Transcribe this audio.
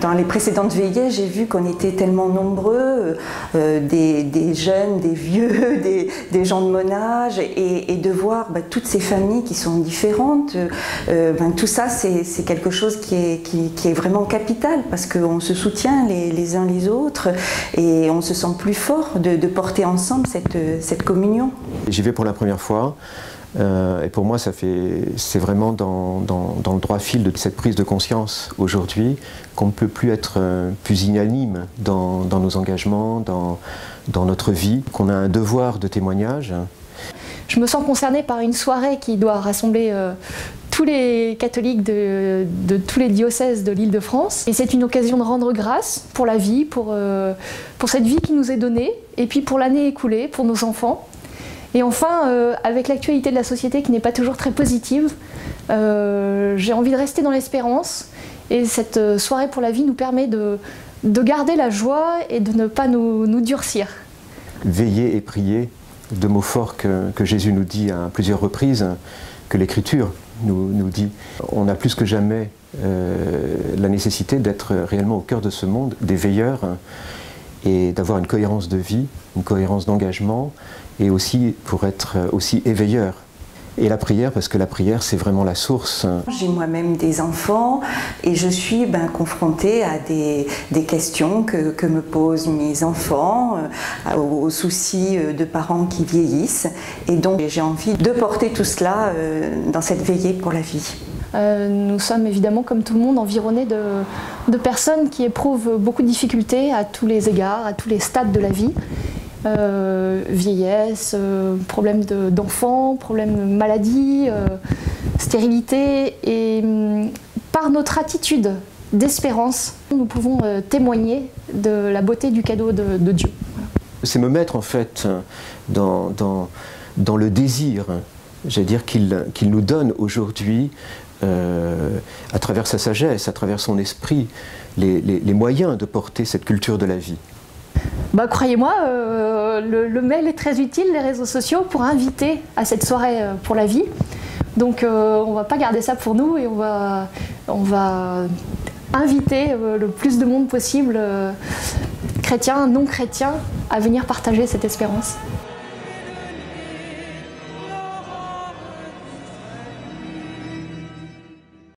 Dans les précédentes veillées, j'ai vu qu'on était tellement nombreux, des jeunes, des vieux, des gens de mon âge, et de voir toutes ces familles qui sont différentes, tout ça c'est quelque chose qui est vraiment capital, parce qu'on se soutient les uns les autres et on se sent plus fort de porter ensemble cette communion. J'y vais pour la première fois. Et pour moi, c'est vraiment dans le droit fil de cette prise de conscience aujourd'hui qu'on ne peut plus être plus unanime dans nos engagements, dans notre vie, qu'on a un devoir de témoignage. Je me sens concernée par une soirée qui doit rassembler tous les catholiques de tous les diocèses de l'Île-de-France. Et c'est une occasion de rendre grâce pour la vie, pour cette vie qui nous est donnée, et puis pour l'année écoulée, pour nos enfants. Et enfin, avec l'actualité de la société qui n'est pas toujours très positive, j'ai envie de rester dans l'espérance. Et cette soirée pour la vie nous permet de garder la joie et de ne pas nous durcir. Veiller et prier, deux mots forts que Jésus nous dit à plusieurs reprises, que l'Écriture nous dit. On a plus que jamais la nécessité d'être réellement au cœur de ce monde, des veilleurs, et d'avoir une cohérence de vie, une cohérence d'engagement, et aussi pour être aussi éveilleur. Et la prière, parce que la prière, c'est vraiment la source. J'ai moi-même des enfants et je suis confrontée à des questions que me posent mes enfants, aux soucis de parents qui vieillissent. Et donc j'ai envie de porter tout cela dans cette veillée pour la vie. Nous sommes évidemment, comme tout le monde, environnés de personnes qui éprouvent beaucoup de difficultés à tous les égards, à tous les stades de la vie. Vieillesse, problèmes d'enfants, problèmes de maladie, stérilité. Et par notre attitude d'espérance, nous pouvons témoigner de la beauté du cadeau de Dieu. C'est me mettre en fait dans le désir, j'allais dire, qu'il nous donne aujourd'hui, à travers sa sagesse, à travers son esprit, les moyens de porter cette culture de la vie. Croyez-moi, le mail est très utile, les réseaux sociaux, pour inviter à cette soirée pour la vie. Donc on ne va pas garder ça pour nous et on va inviter le plus de monde possible, chrétiens, non chrétiens, à venir partager cette espérance.